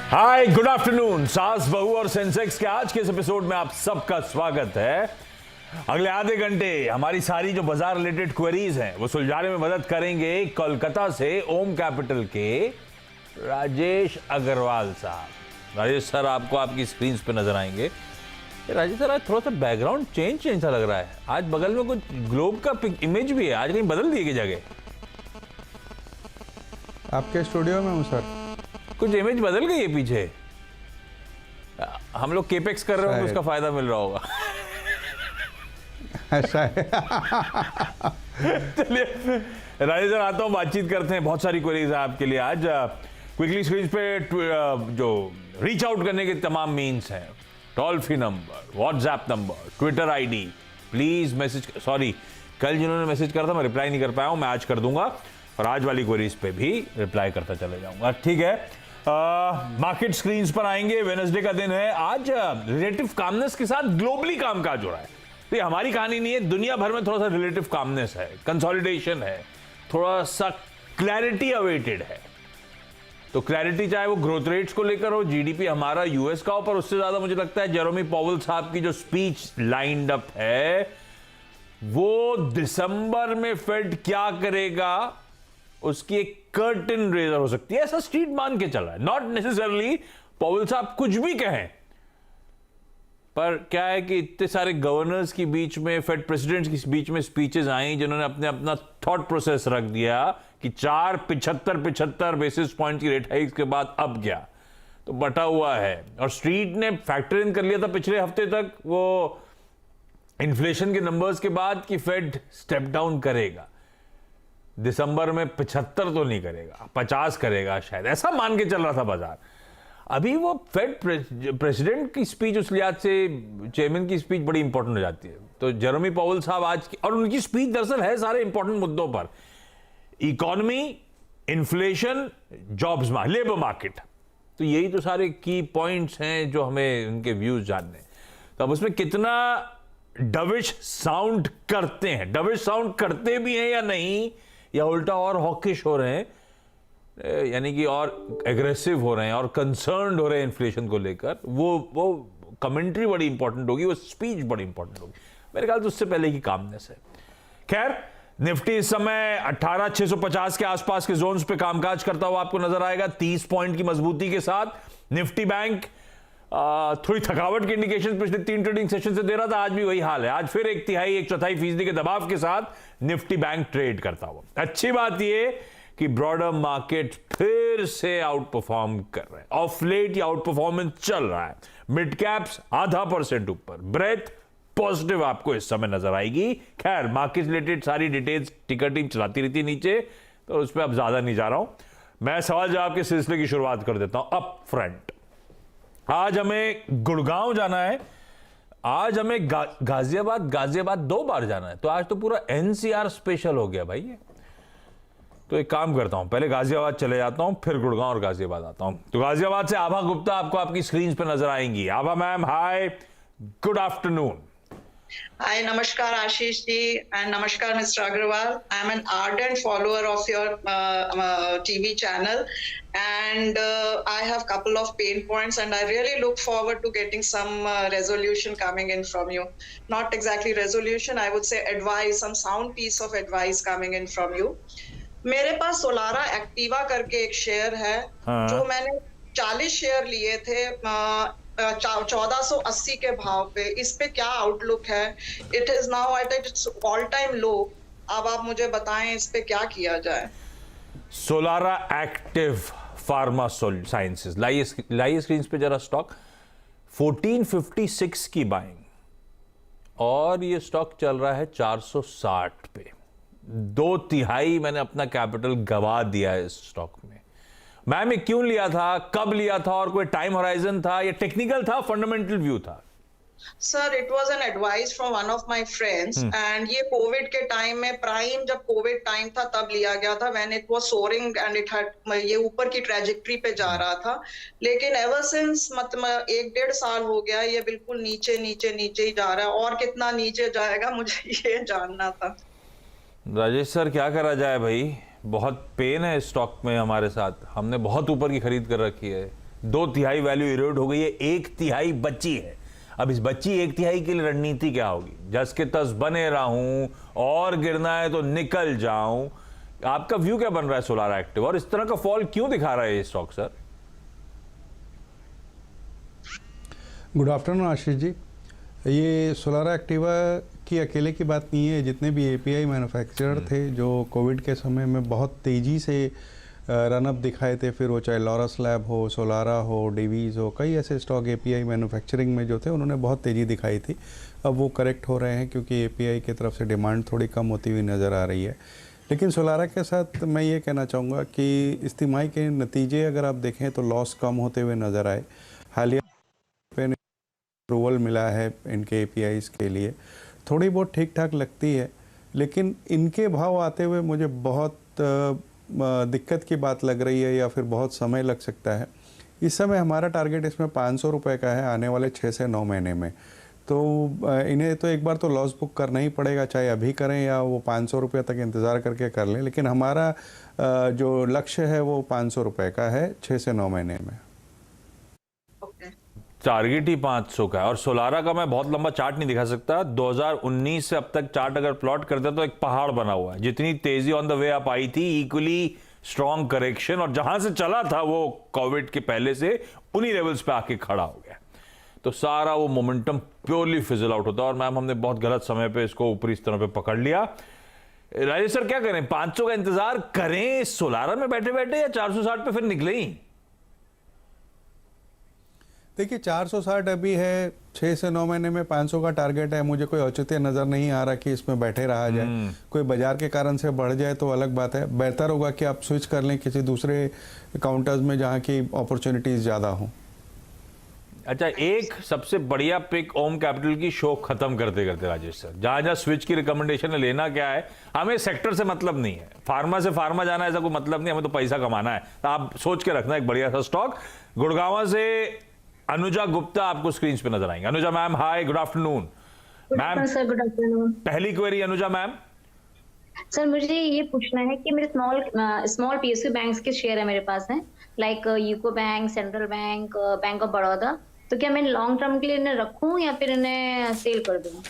हाय, good afternoon. सास बहू और सेंसेक्स के आज के इस एपिसोड में आप सबका स्वागत है। अगले आधे घंटे हमारी सारी जो बाजार रिलेटेड क्वेरीज हैं वो सुलझाने में मदद करेंगे कोलकाता से ओम कैपिटल के राजेश अग्रवाल साहब। राजेश सर आपको आपकी स्क्रीन पे नजर आएंगे। राजेश सर आज थोड़ा सा बैकग्राउंड चेंज सा लग रहा है। आज बगल में कुछ ग्लोब का इमेज भी है, आज कहीं बदल दिए गई जगह? आपके स्टूडियो में हूँ सर। कुछ इमेज बदल गई है पीछे। हम लोग केपेक्स कर रहे हो तो उसका फायदा मिल रहा होगा। ऐसा है। चलिए राजेश सर आता हूँ, बातचीत करते हैं। बहुत सारी क्वेरीज है आपके लिए आज। क्विकली स्क्रीन पे जो रीच आउट करने के तमाम मीन्स हैं, toll free number, WhatsApp number, Twitter ID, please message. Sorry, कल जिन्होंने मैसेज करा था मैं रिप्लाई नहीं कर पाया हूं, मैं आज कर दूंगा और आज वाली क्वेरीज पे भी रिप्लाई करता चले जाऊंगा। ठीक है, मार्केट स्क्रीन्स पर आएंगे। वेडनेसडे का दिन है आज। रिलेटिव कामनेस के साथ ग्लोबली कामकाज हो रहा है। तो ये हमारी कहानी नहीं है, दुनिया भर में थोड़ा सा रिलेटिव कामनेस है, कंसोलिडेशन है, थोड़ा सा क्लैरिटी अवेटेड है। तो क्लैरिटी चाहे वो ग्रोथ रेट्स को लेकर हो, जीडीपी हमारा यूएस का हो, पर उससे ज्यादा मुझे लगता है जेरोमी पॉवेल साहब की जो स्पीच लाइंड अप है वो दिसंबर में फेड क्या करेगा उसकी एक कर्टन रेजर हो सकती है, ऐसा स्ट्रीट मान के चल रहा है। नॉट नेसेसरली पॉवेल साहब कुछ भी कहें, पर क्या है कि इतने सारे गवर्नर्स के बीच में, फेड प्रेसिडेंट्स के बीच में स्पीचेस आई जिन्होंने अपने अपना थॉट प्रोसेस रख दिया कि 4.75 बेसिस पॉइंट की रेट हाइक के बाद अब क्या, तो बटा हुआ है। और स्ट्रीट ने फैक्टर इन कर लिया था पिछले हफ्ते तक वो इन्फ्लेशन के नंबर्स के बाद कि फेड स्टेप डाउन करेगा दिसंबर में। 75 तो नहीं करेगा, 50 करेगा शायद, ऐसा मान के चल रहा था बाजार। अभी वो फेड प्रेसिडेंट की स्पीच उस लिहाज से, चेयरमैन की स्पीच बड़ी इंपॉर्टेंट हो जाती है। तो जेरोमी पॉवेल साहब आज की, और उनकी स्पीच दरअसल है सारे इंपॉर्टेंट मुद्दों पर, economy, inflation, jobs, labour market. तो यही तो सारे की पॉइंट्स हैं जो हमें उनके व्यूज जानने। तो अब उसमें कितना डविश साउंड करते हैं, डविश साउंड करते भी हैं या नहीं, या उल्टा और हॉकिश हो रहे हैं, यानी कि और एग्रेसिव हो रहे हैं और कंसर्न्ड हो रहे हैं इन्फ्लेशन को लेकर, वो कमेंट्री बड़ी इंपॉर्टेंट होगी, वो स्पीच बड़ी इंपॉर्टेंट होगी। मेरे ख्याल से उससे पहले की कामनेस है। खैर, निफ्टी इस समय 18,650 के आसपास के जोन्स पे कामकाज करता हुआ आपको नजर आएगा, 30 पॉइंट की मजबूती के साथ। निफ्टी बैंक थोड़ी थकावट की इंडिकेशन पिछले 3 ट्रेडिंग सेशन से दे रहा था, आज भी वही हाल है। आज फिर 1/3-1/4% के दबाव के साथ निफ्टी बैंक ट्रेड करता हुआ। अच्छी बात यह कि ब्रॉडर मार्केट फिर से आउट परफॉर्म कर रहे हैं। ऑफ लेट ये आउट परफॉर्मेंस चल रहा है। मिड कैप्स 0.5% ऊपर, ब्रेथ पॉजिटिव आपको इस समय नजर आएगी। खैर, मार्केट रिलेटेड सारी डिटेल्स टिकर टीम चलाती रहती है नीचे, तो उस पर अब ज्यादा नहीं जा रहा हूं। मैं सवाल जवाब के सिलसिले की शुरुआत कर देता हूं अप फ्रंट। आज हमें गुड़गांव जाना है, आज हमें गाजियाबाद 2 बार जाना है। तो आज तो पूरा एनसीआर स्पेशल हो गया भाई। तो एक काम करता हूं, पहले गाजियाबाद चले जाता हूं, फिर गुड़गांव और गाजियाबाद आता हूं। तो गाजियाबाद से आभा गुप्ता आपको आपकी स्क्रीन पे नजर आएंगी। Abha ma'am, hi, good afternoon. Hi, Namaskar Ashish ji, and Namaskar Mr. Agrawal. I'm an ardent follower of your TV channel, and I have couple of pain points, and I really look forward to getting some resolution coming in from you. Not exactly resolution, I would say advice, some sound piece of advice coming in from you. मेरे पास Solara Activa करके एक share है, जो मैंने 40 share लिए थे 1480 के भाव पे। इस पे क्या आउटलुक है? It is now at its all time low. अब आप मुझे बताएं इस पे क्या किया जाए। सोलारा एक्टिव फार्मा साइंसेस, लाइए स्क्रीन पे जरा स्टॉक। 1456 की बाइंग और ये स्टॉक चल रहा है 460 पे। 2/3 मैंने अपना कैपिटल गवा दिया है इस स्टॉक में। मैम, ये क्यों लिया था, कब लिया था, और कोई टाइम होराइजन था, या टेक्निकल था, फंडामेंटल व्यू था? Sir, it was an advice from one of my friends, and ये कोविड के टाइम में, प्राइम जब कोविड टाइम था तब लिया गया था, when it was soaring and it had, ये ऊपर की ट्रैजेक्टरी पे जा रहा था। लेकिन एवर सिंस मतलब 1-1.5 साल हो गया ये बिल्कुल नीचे नीचे नीचे ही जा रहा है। और कितना नीचे जाएगा मुझे ये जानना था। राजेश सर, क्या करा जाए भाई, बहुत पेन है स्टॉक में हमारे साथ। हमने बहुत ऊपर की खरीद कर रखी है, 2/3 वैल्यू इरोड हो गई है, 1/3 बची है। अब इस बच्ची 1/3 के लिए रणनीति क्या होगी? जस के तस बने रहूं और गिरना है तो निकल जाऊं। आपका व्यू क्या बन रहा है सोलारा एक्टिव, और इस तरह का फॉल क्यों दिखा रहा है ये stock sir? Good afternoon Ashish ji. ये सोलारा एक्टिवा की अकेले की बात नहीं है, जितने भी एपीआई मैन्युफैक्चरर थे जो कोविड के समय में बहुत तेज़ी से रनअप दिखाए थे, फिर वो चाहे लॉरस लैब हो, सोलारा हो, डिवीज़ हो, कई ऐसे स्टॉक एपीआई मैन्युफैक्चरिंग में जो थे उन्होंने बहुत तेज़ी दिखाई थी। अब वो करेक्ट हो रहे हैं क्योंकि एपीआई की तरफ से डिमांड थोड़ी कम होती हुई नज़र आ रही है। लेकिन सोलारा के साथ मैं ये कहना चाहूँगा कि इस तिमाही के नतीजे अगर आप देखें तो लॉस कम होते हुए नज़र आए। हालिया अप्रूवल मिला है इनके एपीआईज़ के लिए, थोड़ी बहुत ठीक ठाक लगती है, लेकिन इनके भाव आते हुए मुझे बहुत दिक्कत की बात लग रही है या फिर बहुत समय लग सकता है। इस समय हमारा टारगेट इसमें 500 रुपये का है आने वाले 6 से 9 महीने में। तो इन्हें तो एक बार तो लॉस बुक करना ही पड़ेगा, चाहे अभी करें या वो 500 रुपये तक इंतज़ार करके कर लें, लेकिन हमारा जो लक्ष्य है वो 500 रुपये का है 6 से 9 महीने में। टारगेट ही 500 का है। और सोलारा का मैं बहुत लंबा चार्ट नहीं दिखा सकता, 2019 से अब तक चार्ट अगर प्लॉट करते तो एक पहाड़ बना हुआ है। जितनी तेजी on the way up I थी, इक्वली स्ट्रॉन्ग करेक्शन, और जहां से चला था वो कोविड के पहले से उन्हीं लेवल्स पे आके खड़ा हो गया। तो सारा वो मोमेंटम प्योरली फिजल आउट होता है, और मैम हमने बहुत गलत समय पे इसको ऊपरी स्तरों पे पकड़ लिया। राजेश सर क्या करें, 500 का इंतजार करें सोलारा में बैठे बैठे, या 460 पे फिर निकले ही? देखिए 460 अभी है, 6 से 9 महीने में 500 का टारगेट है। मुझे कोई औचित्य नज़र नहीं आ रहा कि इसमें बैठे रहा जाए। कोई बाजार के कारण से बढ़ जाए तो अलग बात है, बेहतर होगा कि आप स्विच कर लें किसी दूसरे काउंटर्स में जहां की अपॉर्चुनिटीज़ ज़्यादा हों। अच्छा, एक सबसे बढ़िया पिक ओम कैपिटल की शो खत्म करते करते राजेश सर, जहां जहां स्विच की रिकमेंडेशन है, लेना क्या है, हमें सेक्टर से मतलब नहीं है, फार्मा से फार्मा जाना ऐसा कोई मतलब नहीं, हमें तो पैसा कमाना है। तो आप सोच के रखना एक बढ़िया सा स्टॉक। गुड़गांव से अनुजा गुप्ता आपको स्क्रीन पे नजर आएंगे। Anuja ma'am hi, good afternoon ma'am. Sir good afternoon. पहली क्वेरी अनुजा मैम। सर मुझे ये पूछना है कि मेरे स्मॉल पीएसयू बैंक्स के शेयर है मेरे पास हैं, like UCO bank, central bank, bank of Baroda. तो क्या मैं लॉन्ग टर्म के लिए इन्हें रखूं या फिर इन्हें सेल कर दूं?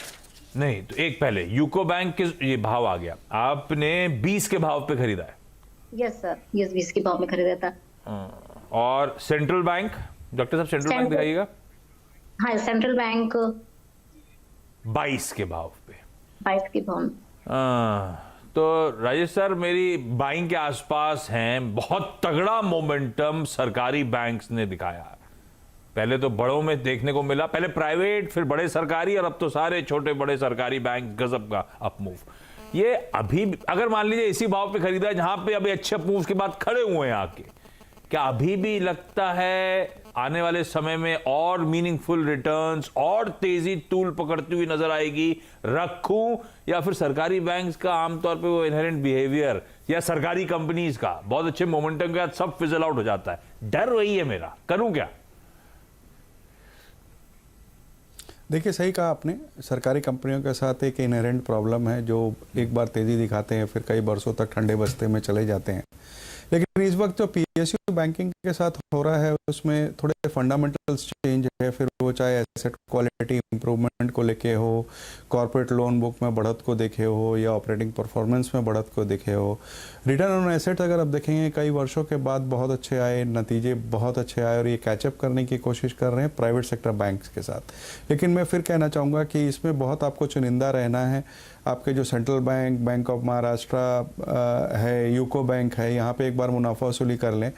नहीं, तो एक पहले यूको बैंक के ये भाव आ गया, आपने 20 के भाव पे खरीदा है? यस सर, यस 20 के भाव में खरीदा था। और सेंट्रल बैंक, डॉक्टर साहब सेंट्रल बैंक दिखाइएगा। हाँ, सेंट्रल बैंक 22 के भाव पे। 22 के भाव में। तो राजेश सर मेरी बाइंग के आसपास हैं, बहुत तगड़ा मोमेंटम सरकारी बैंक्स ने दिखाया। पहले तो बड़ों में देखने को मिला, पहले प्राइवेट फिर बड़े सरकारी, और अब तो सारे छोटे बड़े सरकारी बैंक गजब का अपमूव। ये अभी अगर मान लीजिए इसी भाव पे खरीदा जहां पे अभी अच्छे अपमूव के बाद खड़े हुए हैं आके, क्या अभी भी लगता है आने वाले समय में और मीनिंगफुल रिटर्न्स और तेजी तूल पकड़ती हुई नजर आएगी? रखूं, या फिर सरकारी बैंक्स का आमतौर पे वो इनहेरेंट बिहेवियर या सरकारी कंपनीज का बहुत अच्छे मोमेंटम के साथ सब फिजल आउट हो जाता है? डर वही है मेरा, करूं क्या? देखिए सही कहा आपने, सरकारी कंपनियों के साथ एक इनहेरेंट प्रॉब्लम है, जो एक बार तेज़ी दिखाते हैं फिर कई बरसों तक ठंडे बस्ते में चले जाते हैं। लेकिन इस वक्त जो पीएसयू बैंकिंग के साथ हो रहा है उसमें थोड़े फंडामेंटल्स चेंज है, फिर वो चाहे एसेट क्वालिटी इंप्रूवमेंट को लेके हो, कॉर्पोरेट लोन बुक में बढ़त को देखे हो, या ऑपरेटिंग परफॉर्मेंस में बढ़त को देखे हो। रिटर्न ऑन एसेट अगर आप देखेंगे कई वर्षों के बाद बहुत अच्छे आए, नतीजे बहुत अच्छे आए, और ये कैचअप करने की कोशिश कर रहे हैं प्राइवेट सेक्टर बैंक्स के साथ। लेकिन मैं फिर कहना चाहूँगा कि इसमें बहुत आपको चुनिंदा रहना है। आपके जो central bank, bank of Maharashtra है, यूको बैंक है, यहाँ पे एक बार मुनाफा वसूली कर लें।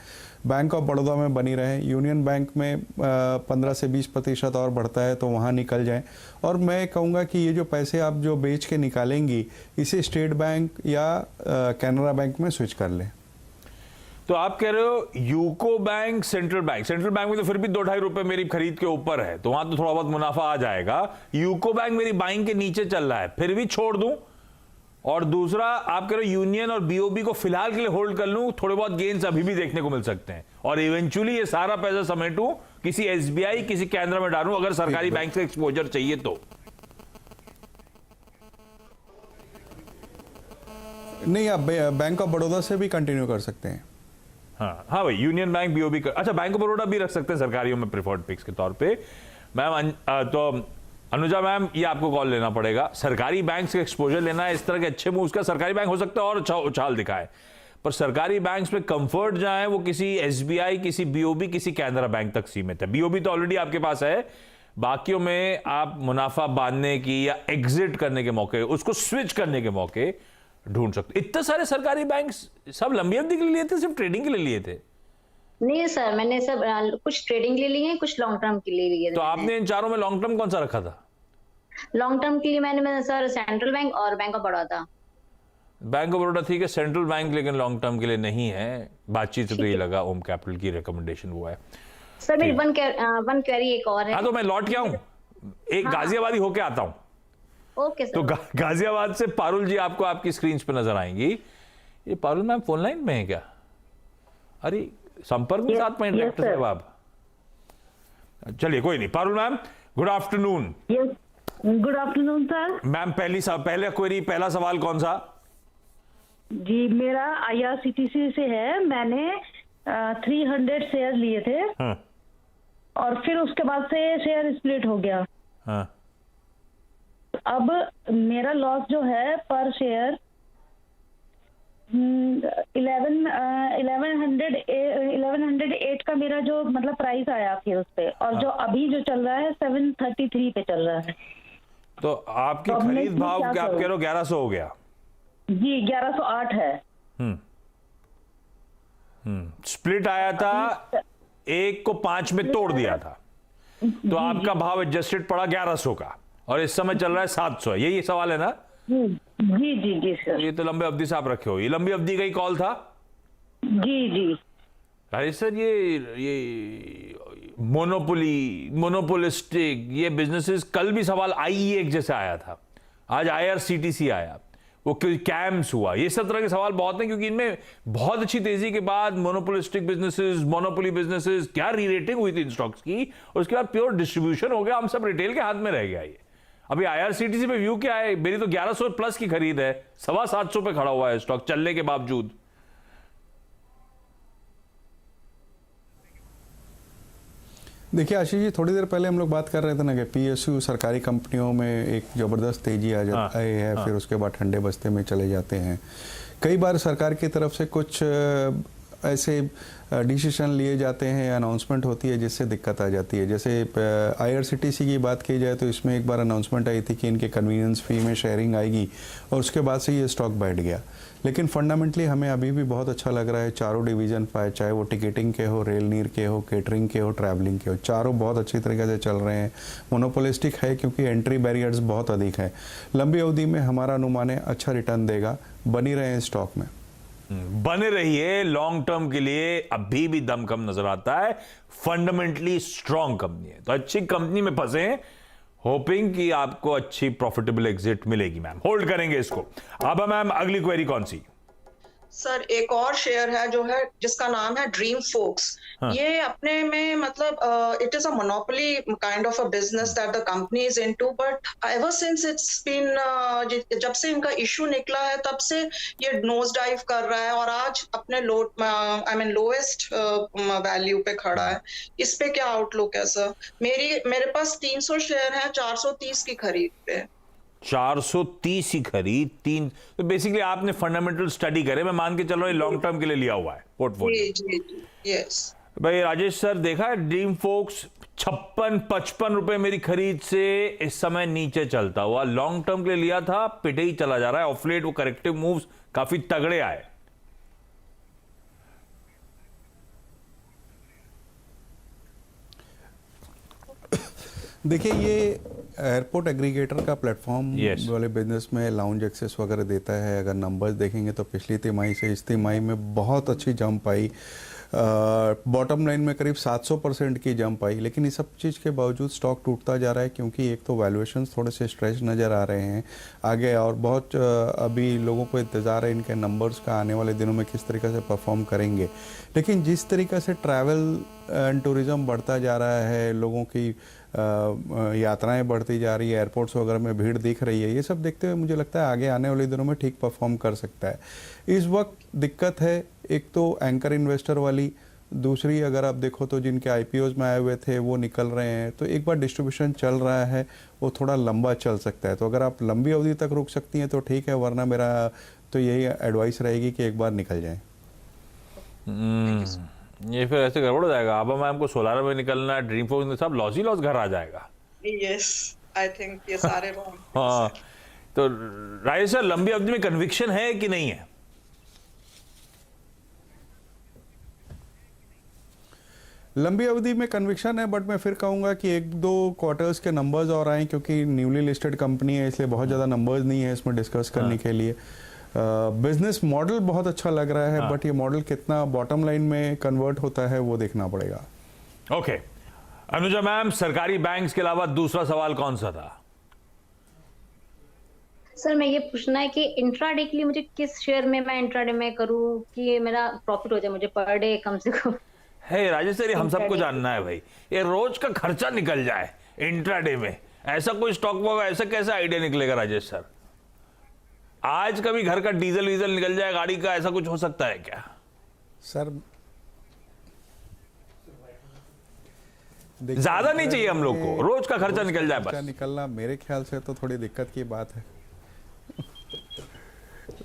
बैंक ऑफ बड़ौदा में बनी रहे, यूनियन बैंक में 15 से 20% और बढ़ता है तो वहाँ निकल जाएं। और मैं कहूँगा कि ये जो पैसे आप जो बेच के निकालेंगी, इसे स्टेट बैंक या कैनरा बैंक में स्विच कर लें। तो आप कह रहे हो यूको बैंक, सेंट्रल बैंक में तो फिर भी 2-2.5 रुपए मेरी खरीद के ऊपर है, तो वहां तो थोड़ा बहुत मुनाफा आ जाएगा। यूको बैंक मेरी बाइंग के नीचे चल रहा है, फिर भी छोड़ दूं? और दूसरा आप कह रहे हो यूनियन और बीओबी को फिलहाल के लिए होल्ड कर लूं, थोड़े बहुत गेन्स अभी भी देखने को मिल सकते हैं, और इवेंचुअली ये सारा पैसा समेटूं, किसी एसबीआई, किसी कैनरा में डालूं अगर सरकारी बैंक से एक्सपोजर चाहिए तो? नहीं, आप बैंक ऑफ बड़ौदा से भी कंटिन्यू कर सकते हैं। हाँ हाँ भाई, यूनियन बैंक, बीओबी, अच्छा बैंक ऑफ बड़ौदा भी रख सकते हैं सरकारियों में प्रेफर्ड पिक्स के तौर पे। मैम तो अनुजा मैम, ये आपको कॉल लेना पड़ेगा। सरकारी बैंक से एक्सपोजर लेना है इस तरह के अच्छे मूव्स का। सरकारी बैंक हो सकता है और अच्छा उछाल दिखाए, पर सरकारी बैंक्स में कंफर्ट जहां है वो किसी एसबीआई, किसी बीओबी, किसी कैनरा बैंक तक सीमित है। बीओबी तो ऑलरेडी आपके पास है, बाकियों में आप मुनाफा बांधने की या एग्जिट करने के मौके, उसको स्विच करने के मौके ढूंढ सकते। इतने सारे सरकारी बैंक्स सब लंबी अवधि के लिए लिए थे, सिर्फ ट्रेडिंग के लिए लिए थे? नहीं सर, मैंने सब कुछ ट्रेडिंग के लिए लिए हैं, कुछ लॉन्ग टर्म के लिए लिए। तो आपने इन चारों में लॉन्ग टर्म कौन सा रखा था? लॉन्ग टर्म के लिए मैंने सर सेंट्रल बैंक और bank of Baroda. Bank of Baroda ठीक है, सेंट्रल बैंक लेकिन लॉन्ग टर्म के लिए नहीं है। बातचीत से तो ये लगा ओम कैपिटल की रिकमेंडेशन वो है। सर मेरी वन क्वेरी एक और है। हाँ तो मैं लौट के आऊं, एक गाजियाबादी होके आता हूं। Okay sir. तो गाजियाबाद से पारुल जी आपको आपकी स्क्रीन पे नजर आएंगी। ये पारुल मैम फोन लाइन में है क्या? अरे संपर्क में 7 पॉइंट डायरेक्टर साहब आप। चलिए कोई नहीं। Parul ma'am good afternoon. Good afternoon sir. Ma'am पहले क्वेरी, पहला सवाल कौन सा? जी मेरा आईआरसीटीसी से है। मैंने 300 शेयर लिए थे। हाँ, और फिर उसके बाद से शेयर स्प्लिट हो गया। हाँ, अब मेरा लॉस जो है पर शेयर 1108 का मेरा जो मतलब प्राइस आया फिर उस पे, और जो अभी जो चल रहा है 733 पे चल रहा है। तो आपकी तो अब मैं खरीद इसमें भाव क्या क्या आप करूं? कह रहे हो 1100 हो गया? जी 1108 है। स्प्लिट आया था, एक को 5 में तोड़ दिया था, तो आपका भाव एडजस्टेड पड़ा 1100 का, और इस समय चल रहा है 700। यही सवाल है ना? जी जी जी जी सर। ये तो लंबे अवधि से आप रखे हो, ये लंबी अवधि का ही कॉल था? जी जी। अरे सर ये मोनोपोलिस्टिक ये बिजनेसेस, कल भी सवाल आईईए जैसे आया था, आज आईआरसीटीसी आया, वो कैम्स हुआ, ये सब तरह के सवाल बहुत हैं, क्योंकि इनमें बहुत अच्छी तेजी के बाद मोनोपोलिस्टिक बिजनेसेस, मोनोपोली बिजनेसेस, क्या री रेटिंग हुई थी इन स्टॉक्स की, और उसके बाद प्योर डिस्ट्रीब्यूशन हो गया, हम सब रिटेल के हाथ में रह गया। ये अभी आईआरसीटीसी पे व्यू क्या है? मेरी तो 1100 प्लस की खरीद है, 750 पे खड़ा हुआ है स्टॉक चलने के बावजूद। देखिए आशीष जी, थोड़ी देर पहले हम लोग बात कर रहे थे ना कि पीएसयू सरकारी कंपनियों में एक ज़बरदस्त तेजी आ जाती है, फिर उसके बाद ठंडे बस्ते में चले जाते हैं। कई बार सरकार की तरफ से कुछ ऐसे डिसीजन लिए जाते हैं, अनाउंसमेंट होती है जिससे दिक्कत आ जाती है। जैसे आईआरसीटीसी की बात की जाए तो इसमें एक बार अनाउंसमेंट आई थी कि इनके कन्वीनियंस फी में शेयरिंग आएगी, और उसके बाद से ये स्टॉक बैठ गया। लेकिन फंडामेंटली हमें अभी भी बहुत अच्छा लग रहा है। चारों डिवीज़न पाए, चाहे वो टिकटिंग के हो, रेल नीर के हो, केटरिंग के हो, ट्रैवलिंग के हो, चारों बहुत अच्छी तरीके से चल रहे हैं। मोनोपोलिस्टिक है क्योंकि एंट्री बैरियर्स बहुत अधिक है। लंबी अवधि में हमारा अनुमान है अच्छा रिटर्न देगा। बनी रहे स्टॉक में, बने रहिए। लॉन्ग टर्म के लिए अभी भी दम कम नजर आता है, फंडामेंटली स्ट्रॉन्ग कंपनी है, तो अच्छी कंपनी में फंसे, होपिंग कि आपको अच्छी प्रॉफिटेबल एग्जिट मिलेगी। मैम होल्ड करेंगे इसको। अब मैम अगली क्वेरी कौन सी? सर एक और शेयर है जो है, जिसका नाम है ड्रीम फोक्स। ये अपने में मतलब it is a monopoly kind of a business that the company is into, but ever since it's been, जब से इनका इशू निकला है तब से ये नोज डाइव कर रहा है, और आज अपने लोएस्ट वैल्यू पे खड़ा है। इस पे क्या आउटलुक है सर? मेरे पास 300 शेयर है, 430 की खरीद पे। 430 ही खरीद, 3, तो बेसिकली आपने फंडामेंटल स्टडी करे, मैं मान के चल रहा हूं लॉन्ग टर्म के लिए लिया हुआ है पोर्टफोलियो। जी जी यस भाई राजेश सर, देखा है ड्रीम फोक्स 56-55 रुपए मेरी खरीद से इस समय नीचे चलता हुआ, लॉन्ग टर्म के लिए लिया था, पिटे ही चला जा रहा है। ऑफ लेट वो करेक्टिव मूव्स काफी तगड़े आए। देखिए ये एयरपोर्ट एग्रीगेटर का प्लेटफॉर्म Yes. वाले बिजनेस में लाउंज एक्सेस वगैरह देता है। अगर नंबर्स देखेंगे तो पिछली तिमाही से इस तिमाही में बहुत अच्छी जंप आई। बॉटम लाइन में करीब 700% की जंप आई। लेकिन इस सब चीज़ के बावजूद स्टॉक टूटता जा रहा है, क्योंकि एक तो वैल्यूएशंस थोड़े से स्ट्रेच नज़र आ रहे हैं आगे, और बहुत अभी लोगों को इंतज़ार है इनके नंबर्स का आने वाले दिनों में किस तरीके से परफॉर्म करेंगे। लेकिन जिस तरीके से ट्रैवल एंड टूरिज़्म बढ़ता जा रहा है, लोगों की यात्राएं बढ़ती जा रही है, एयरपोर्ट्स वगैरह में भीड़ दिख रही है, ये सब देखते हुए मुझे लगता है आगे आने वाले दिनों में ठीक परफॉर्म कर सकता है। इस वक्त दिक्कत है एक तो एंकर इन्वेस्टर वाली, दूसरी अगर आप देखो तो जिनके आईपीओज में आए हुए थे वो निकल रहे हैं, तो एक बार डिस्ट्रीब्यूशन चल रहा है वो थोड़ा लंबा चल सकता है। तो अगर आप लंबी अवधि तक रुक सकती हैं तो ठीक है, वरना मेरा तो यही एडवाइस रहेगी कि एक बार निकल जाएं। ये फिर ऐसे गड़बड़ हो जाएगा। अब मैम को सोलारा में निकलना है, ड्रीम फोर्स में सब लॉस ही लॉस घर आ जाएगा। Yes, I think ये सारे wrong. हाँ, तो राजेश सर लंबी अवधि में कन्विक्शन है कि नहीं है? लंबी अवधि में कन्विक्शन है, बट मैं फिर कहूँगा कि 1-2 क्वार्टर्स के नंबर्स और आए, क्योंकि न्यूली लिस्टेड कंपनी है इसलिए बहुत ज़्यादा नंबर्स नहीं है इसमें डिस्कस करने के लिए। बिजनेस मॉडल बहुत अच्छा लग रहा है, बट ये मॉडल कितना बॉटम लाइन में कन्वर्ट होता है वो देखना पड़ेगा। ओके अनुजा मैम, सरकारी बैंक्स के अलावा दूसरा सवाल कौन सा था? सर मैं ये पूछना है कि इंट्राडे के लिए मुझे किस शेयर में मैं इंट्राडे में करूं कि मेरा प्रॉफिट हो जाए मुझे पर डे कम से कम। है राजेश सर, ये हम सबको जानना है भाई, ये रोज का खर्चा निकल जाए इंट्राडे में, ऐसा कोई स्टॉक होगा? ऐसा कैसा आइडिया निकलेगा राजेश सर? आज कभी घर का डीजल वीजल निकल जाए गाड़ी का, ऐसा कुछ हो सकता है क्या? सर ज्यादा नहीं चाहिए हम लोग को, रोज का खर्चा निकल जाए बस। निकलना मेरे ख्याल से तो थोड़ी दिक्कत की बात है।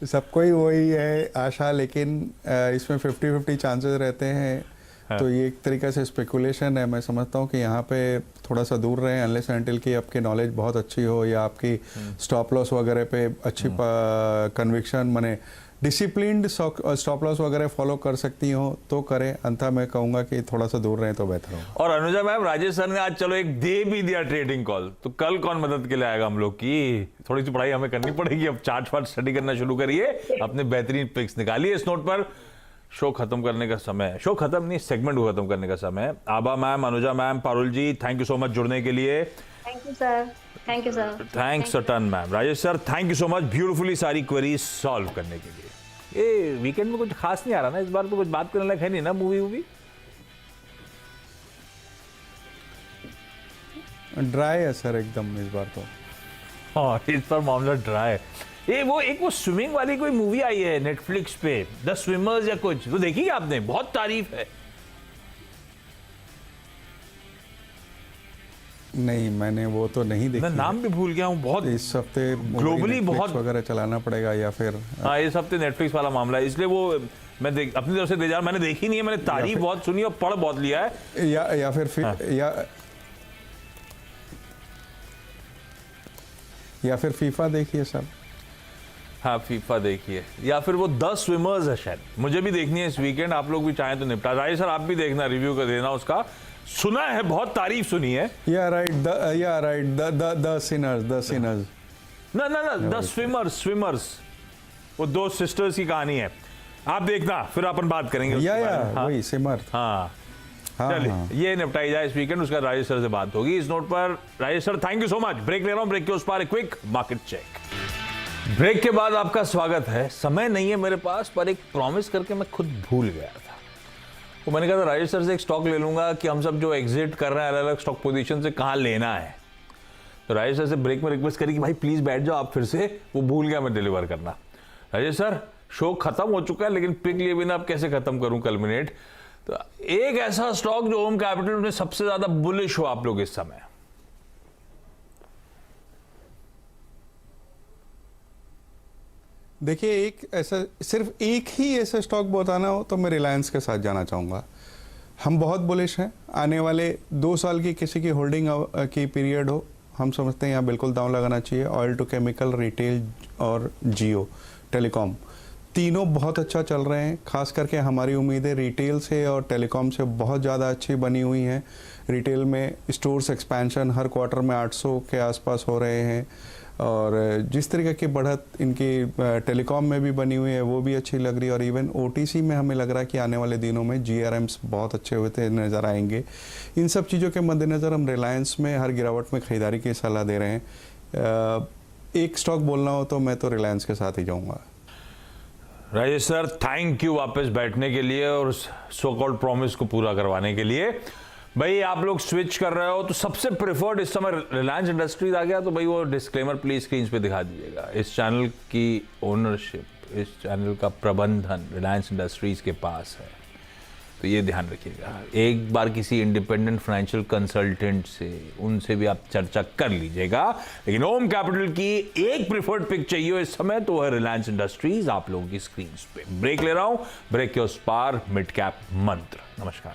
सबको ही वही है आशा, लेकिन इसमें 50-50 चांसेस रहते हैं। हाँ। तो ये एक तरीके से स्पेकुलेशन है। मैं समझता हूँ कि यहाँ पे थोड़ा सा दूर रहें अनलेस अनटिल की आपकी नॉलेज बहुत अच्छी हो या आपकी स्टॉप लॉस वगैरह पे अच्छी कन्विक्शन, माने डिसिप्लिन्ड स्टॉप लॉस वगैरह फॉलो कर सकती हो तो करें, अन्यथा मैं कहूँगा कि थोड़ा सा दूर रहें तो बेहतर हो। और अनुजा मैम, राजेश सर ने आज चलो एक दे भी दिया ट्रेडिंग कॉल, तो कल कौन मदद के लिए आएगा हम लोग की? थोड़ी सी पढ़ाई हमें करनी पड़ेगी। अब चार्ट वार्ट स्टडी करना शुरू करिए, अपने बेहतरीन पिक्स निकालिए। इस नोट पर शो खत्म करने का समय है, शो खत्म नहीं, सेगमेंट को खत्म करने का समय है। Abha ma'am, Anuja ma'am, Parul ji, thank you so much जुड़ने के लिए। Thank you sir. Thank you sir. Thanks a ton ma'am. Rajesh sir, thank you so much beautifully सारी क्वेरीज सॉल्व करने के लिए। ये वीकेंड में कुछ खास नहीं आ रहा ना इस बार, तो कुछ बात करने लायक है नहीं ना मूवी? ड्राई है सर एकदम इस बार तो। हाँ, इस बार मामला ड्राई है। ये वो स्विमिंग वाली कोई मूवी आई है नेटफ्लिक्स पे, द स्विमर्स या कुछ, तो देखी आपने? बहुत तारीफ है। नहीं, मैंने वो तो नहीं देखी। मैं नाम भी भूल गया हूँ। बहुत इस हफ्ते ग्लोबली बहुत वगैरह चलाना पड़ेगा या फिर हाँ, इस हफ्ते नेटफ्लिक्स वाला मामला है, इसलिए वो मैं अपनी तरफ से दे जा, मैंने देखी नहीं है, मैंने तारीफ बहुत सुनी और पढ़ बहुत लिया है। या फिर फीफा देखिए सर। हाँ, फीफा देखिए, या फिर वो 10 स्विमर्स है शायद, मुझे भी देखनी है इस वीकेंड। आप लोग भी चाहें तो निपटा। राजेश सर, आप भी देखना, रिव्यू कर देना उसका। सुना है, बहुत तारीफ सुनी है। The Sinners. ना द स्विमर्स, वो 2 सिस्टर्स की कहानी है। आप देखना, फिर अपन बात करेंगे उसके बारे में। वही सिमर। हाँ, चलिए ये निपटाई जाए इस वीकेंड, उसका राजेश सर से बात होगी। इस नोट पर Rajesh sir, thank you so much. Break ले रहा हूं, ब्रेक के उस पार एक क्विक मार्केट चेक। ब्रेक के बाद आपका स्वागत है। समय नहीं है मेरे पास, पर एक प्रॉमिस करके मैं खुद भूल गया था। तो मैंने कहा था राजेश सर से एक स्टॉक ले लूंगा कि हम सब जो एग्जिट कर रहे हैं अलग अलग स्टॉक पोजीशन से, कहाँ लेना है। तो राजेश सर से ब्रेक में रिक्वेस्ट करी कि भाई प्लीज बैठ जाओ आप, फिर से वो भूल गया मैं डिलीवर करना। राजेश सर, शो खत्म हो चुका है, लेकिन पिक लिए बिना अब कैसे खत्म करूं कल्मिनेट। तो एक ऐसा स्टॉक जो ओम कैपिटल में सबसे ज्यादा बुलिश हो आप लोग इस समय? देखिए, सिर्फ एक ही ऐसा स्टॉक बताना हो तो मैं रिलायंस के साथ जाना चाहूँगा। हम बहुत बुलिश हैं। आने वाले 2 साल की किसी की होल्डिंग की पीरियड हो, हम समझते हैं यहाँ बिल्कुल दांव लगाना चाहिए। ऑयल टू केमिकल, रिटेल और जियो टेलीकॉम, तीनों बहुत अच्छा चल रहे हैं। खास करके हमारी उम्मीदें रिटेल से और टेलीकॉम से बहुत ज़्यादा अच्छी बनी हुई हैं। रिटेल में स्टोर्स एक्सपेंशन हर क्वार्टर में 800 के आसपास हो रहे हैं, और जिस तरीके की बढ़त इनकी टेलीकॉम में भी बनी हुई है वो भी अच्छी लग रही है। और इवन ओटीसी में हमें लग रहा है कि आने वाले दिनों में जीआरएम्स बहुत अच्छे होते नज़र आएंगे। इन सब चीज़ों के मद्देनज़र हम रिलायंस में हर गिरावट में खरीदारी की सलाह दे रहे हैं। एक स्टॉक बोलना हो तो मैं तो रिलायंस के साथ ही जाऊँगा। राजेश सर, थैंक यू वापस बैठने के लिए और सो कॉल्ड प्रॉमिस को पूरा करवाने के लिए। भाई आप लोग स्विच कर रहे हो तो सबसे प्रेफर्ड इस समय रिलायंस इंडस्ट्रीज आ गया, तो भाई वो डिस्क्लेमर प्लीज स्क्रीन पे दिखा दीजिएगा। इस चैनल की ओनरशिप इस चैनल का प्रबंधन रिलायंस इंडस्ट्रीज के पास है, तो ये ध्यान रखिएगा। एक बार किसी इंडिपेंडेंट फाइनेंशियल कंसल्टेंट से, उनसे भी आप चर्चा कर लीजिएगा। लेकिन ओम कैपिटल की एक प्रिफर्ड पिक चाहिए इस समय, तो है रिलायंस इंडस्ट्रीज आप लोगों की स्क्रीन पे। ब्रेक ले रहा हूं, ब्रेक के उस पार मिड कैप मंत्र। नमस्कार।